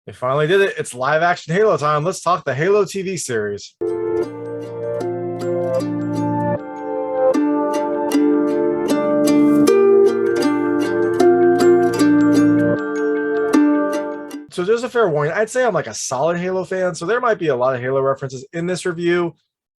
They finally did it. It's live action Halo time. Let's talk the Halo TV series. So just a fair warning, I'd say I'm like a solid Halo fan, so there might be a lot of Halo references in this review.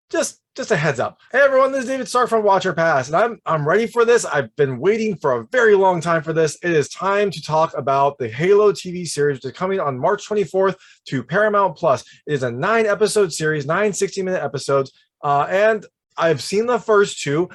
Just a heads up. Hey everyone, this is David Stark from Watcher Pass, and I'm ready for this. I've been waiting for a very long time for this. It is time to talk about the Halo TV series, which is coming on March 24th to Paramount Plus. It is a 9-episode series, 9 60-minute episodes, and I've seen the first two.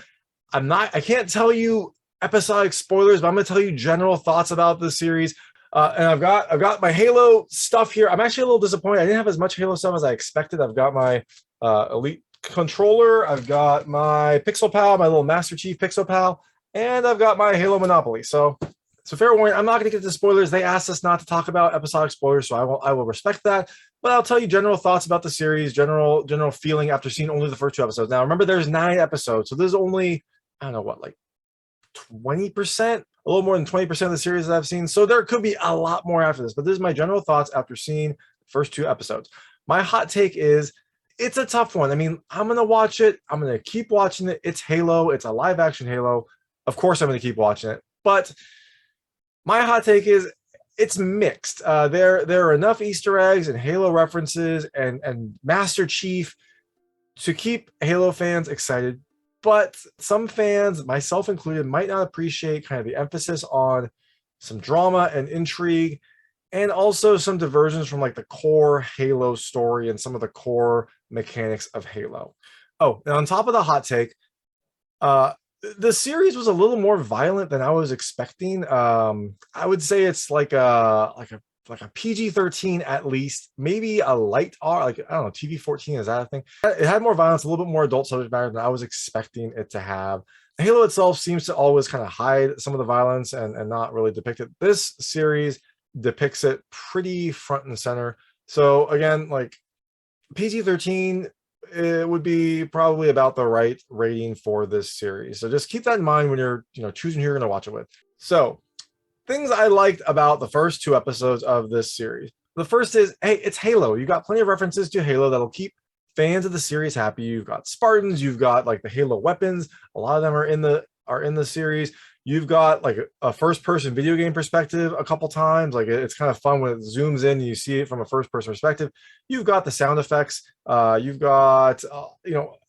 I can't tell you episodic spoilers, but I'm gonna tell you general thoughts about the series. And I've got my Halo stuff here. I'm actually a little disappointed. I didn't have as much Halo stuff as I expected. I've got my Elite controller, I've got my Pixel Pal, my little Master Chief Pixel Pal, and I've got my Halo Monopoly. So fair warning, I'm not going to get to spoilers. They asked us not to talk about episodic spoilers, so I will respect that. But I'll tell you general thoughts about the series, general feeling after seeing only the first 2 episodes. Now remember, there's 9 episodes, so there's only, I don't know what, like 20%, a little more than 20% of the series that I've seen. So there could be a lot more after this, but this is my general thoughts after seeing the first 2 episodes. My hot take is, it's a tough one. I mean, I'm going to watch it. I'm going to keep watching it. It's Halo. It's a live action Halo. Of course, I'm going to keep watching it. But my hot take is it's mixed. There are enough Easter eggs and Halo references and Master Chief to keep Halo fans excited. But some fans, myself included, might not appreciate kind of the emphasis on some drama and intrigue, and also some diversions from like the core Halo story and some of the core mechanics of Halo. Oh, and on top of the hot take, the series was a little more violent than I was expecting. I would say it's like a PG-13 at least, maybe a light R, like I don't know, TV-14, is that a thing? It had more violence, a little bit more adult subject matter than I was expecting it to have. Halo itself seems to always kind of hide some of the violence and not really depict it. This series depicts it pretty front and center. So again, like PG-13, it would be probably about the right rating for this series. So just keep that in mind when you're choosing who you're going to watch it with. So things I liked about the first 2 episodes of this series. The first is, hey, it's Halo. You got plenty of references to Halo that'll keep fans of the series happy. You've got Spartans, you've got like the Halo weapons. A lot of them are in the series. You've got like a first-person video game perspective a couple times. Like it's kind of fun when it zooms in and you see it from a first-person perspective. You've got the sound effects. You've got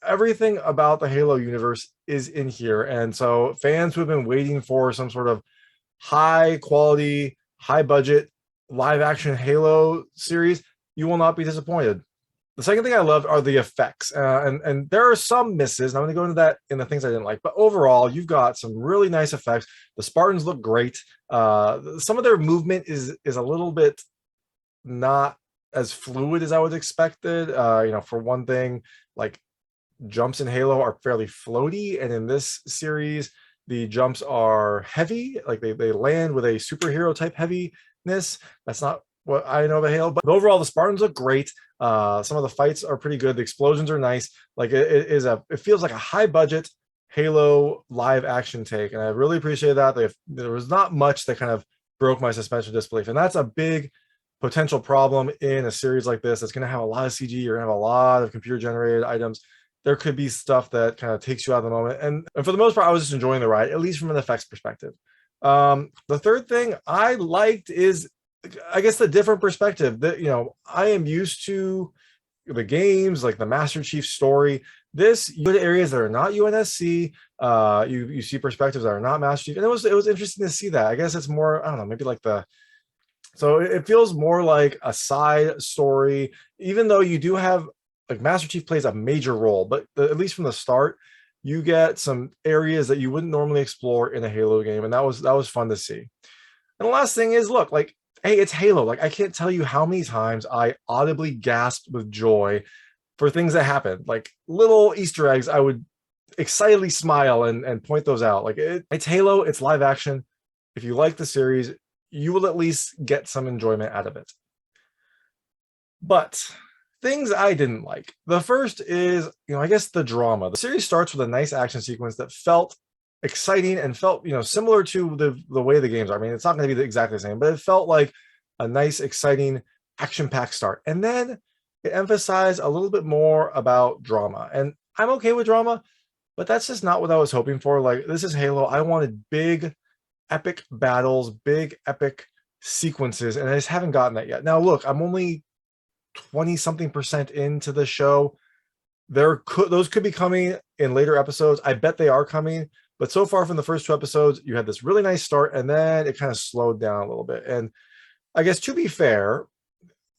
everything about the Halo universe is in here. And so fans who have been waiting for some sort of high quality, high budget live action Halo series, you will not be disappointed. The second thing I loved are the effects, and there are some misses, and I'm going to go into that in the things I didn't like, but overall, you've got some really nice effects. The Spartans look great. Some of their movement is a little bit not as fluid as I would expected. For one thing, like jumps in Halo are fairly floaty, and in this series, the jumps are heavy, like they land with a superhero type heaviness. That's not what I know about Halo, but overall the Spartans look great. Some of the fights are pretty good. The explosions are nice. Like it feels like a high budget Halo live action take, and I really appreciate that. There was not much that kind of broke my suspension of disbelief, and that's a big potential problem in a series like this. That's going to have a lot of CG. You're going to have a lot of computer generated items. There could be stuff that kind of takes you out of the moment. And for the most part, I was just enjoying the ride, at least from an effects perspective. The third thing I liked is, I guess, the different perspective that, I am used to the games, like the Master Chief story. This, you go to areas that are not UNSC. You see perspectives that are not Master Chief. And it was interesting to see that. I guess it's more, I don't know, maybe like so it feels more like a side story, even though you do have, like Master Chief plays a major role, but at least from the start, you get some areas that you wouldn't normally explore in a Halo game, and that was fun to see. And the last thing is, look, like, hey, it's Halo. Like, I can't tell you how many times I audibly gasped with joy for things that happened, like little Easter eggs. I would excitedly smile and point those out. Like it's Halo, it's live action. If you like the series, you will at least get some enjoyment out of it. But things I didn't like. The first is, I guess the drama. The series starts with a nice action sequence that felt exciting and felt, similar to the way the games are. I mean, it's not going to be exactly the same, but it felt like a nice, exciting action-packed start. And then it emphasized a little bit more about drama. And I'm okay with drama, but that's just not what I was hoping for. Like, this is Halo. I wanted big, epic battles, big, epic sequences, and I just haven't gotten that yet. Now, look, I'm only 20-something% into the show. Those could be coming in later episodes. I bet they are coming. But so far from the first 2 episodes, you had this really nice start, and then it kind of slowed down a little bit. And I guess, to be fair,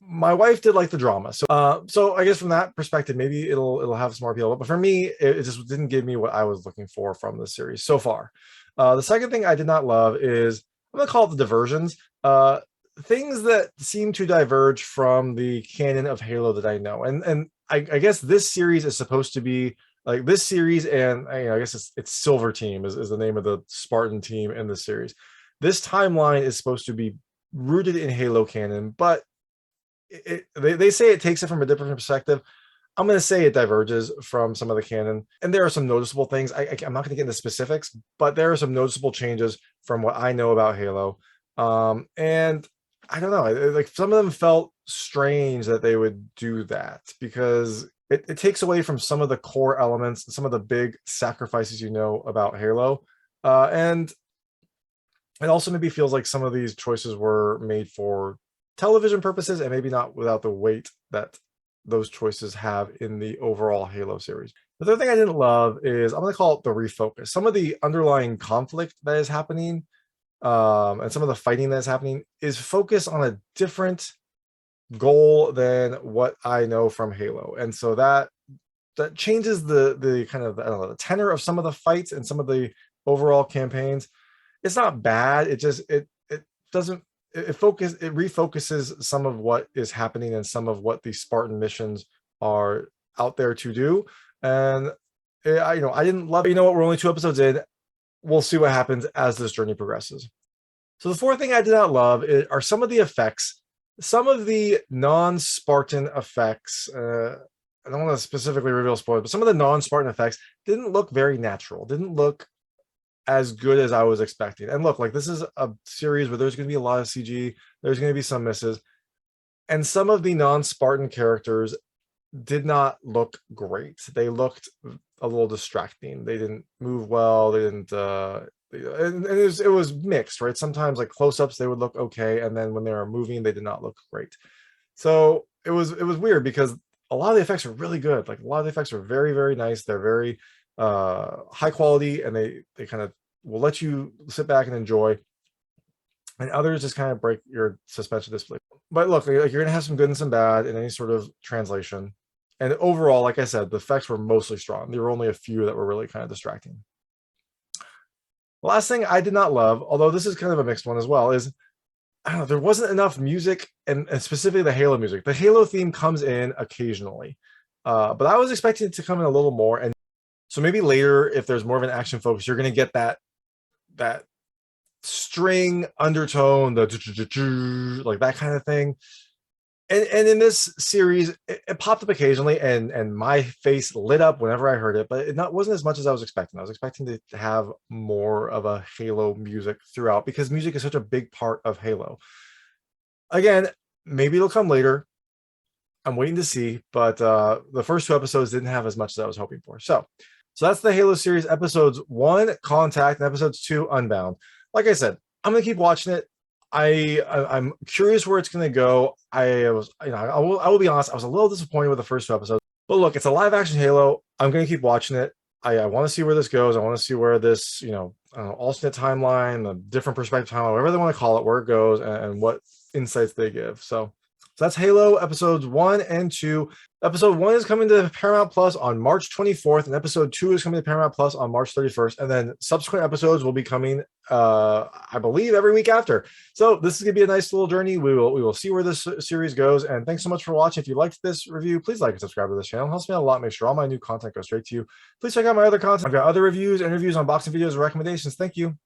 my wife did like the drama. So I guess from that perspective, maybe it'll have some more appeal. But for me, it just didn't give me what I was looking for from the series so far. The second thing I did not love is, I'm going to call it the diversions. Things that seem to diverge from the canon of Halo that I know. And I guess this series is supposed to be like this series, and I guess it's Silver Team is the name of the Spartan team in this series. This timeline is supposed to be rooted in Halo canon, but they say it takes it from a different perspective. I'm going to say it diverges from some of the canon, and there are some noticeable things. I'm not going to get into specifics, but there are some noticeable changes from what I know about Halo. And I don't know, like some of them felt strange that they would do that, because it takes away from some of the core elements, some of the big sacrifices you know about Halo. And it also maybe feels like some of these choices were made for television purposes, and maybe not without the weight that those choices have in the overall Halo series. The third thing I didn't love is, I'm going to call it the refocus. Some of the underlying conflict that is happening, and some of the fighting that is happening, is focused on a different goal than what I know from Halo. And so that changes the kind of, I don't know, the tenor of some of the fights and some of the overall campaigns. It's not bad. It just, it refocuses some of what is happening and some of what the Spartan missions are out there to do. And I didn't love it. You know what? We're only 2 episodes in. We'll see what happens as this journey progresses. So the fourth thing I did not love are some of the effects, some of the non-Spartan effects. I don't want to specifically reveal spoilers, but some of the non-Spartan effects didn't look very natural, didn't look as good as I was expecting. And look, like, this is a series where there's going to be a lot of CG, there's going to be some misses, and some of the non-Spartan characters did not look great. They looked a little distracting. They didn't move well. They didn't, and it was mixed, right? Sometimes, like, close-ups, they would look okay, and then when they were moving, they did not look great. So it was weird, because a lot of the effects are really good. Like, a lot of the effects are very, very nice. They're very high quality, and they kind of will let you sit back and enjoy, and others just kind of break your suspension of disbelief. But look, like, you're gonna have some good and some bad in any sort of translation, and overall, like I said, the effects were mostly strong. There were only a few that were really kind of distracting. The last thing I did not love, although this is kind of a mixed one as well, is, I don't know, there wasn't enough music, and specifically the Halo music. The Halo theme comes in occasionally, but I was expecting it to come in a little more. And so maybe later, if there's more of an action focus, you're going to get that string undertone, the like that kind of thing. And in this series, it popped up occasionally, and my face lit up whenever I heard it, but it wasn't as much as I was expecting. I was expecting to have more of a Halo music throughout, because music is such a big part of Halo. Again, maybe it'll come later. I'm waiting to see, but the first 2 episodes didn't have as much as I was hoping for. So that's the Halo series, episodes 1, Contact, and episodes 2, Unbound. Like I said, I'm gonna keep watching it. I'm curious where it's gonna go. I will be honest, I was a little disappointed with the first 2 episodes. But look, it's a live action Halo. I'm gonna keep watching it. I want to see where this goes. I want to see where this, alternate timeline, the different perspective timeline, whatever they want to call it, where it goes, and what insights they give. So that's Halo episodes 1 and 2. Episode 1 is coming to Paramount Plus on March 24th, and episode 2 is coming to Paramount Plus on March 31st. And then subsequent episodes will be coming, I believe, every week after. So this is going to be a nice little journey. We will see where this series goes. And thanks so much for watching. If you liked this review, please like and subscribe to this channel. It helps me out a lot. Make sure all my new content goes straight to you. Please check out my other content. I've got other reviews, interviews, unboxing videos, and recommendations. Thank you.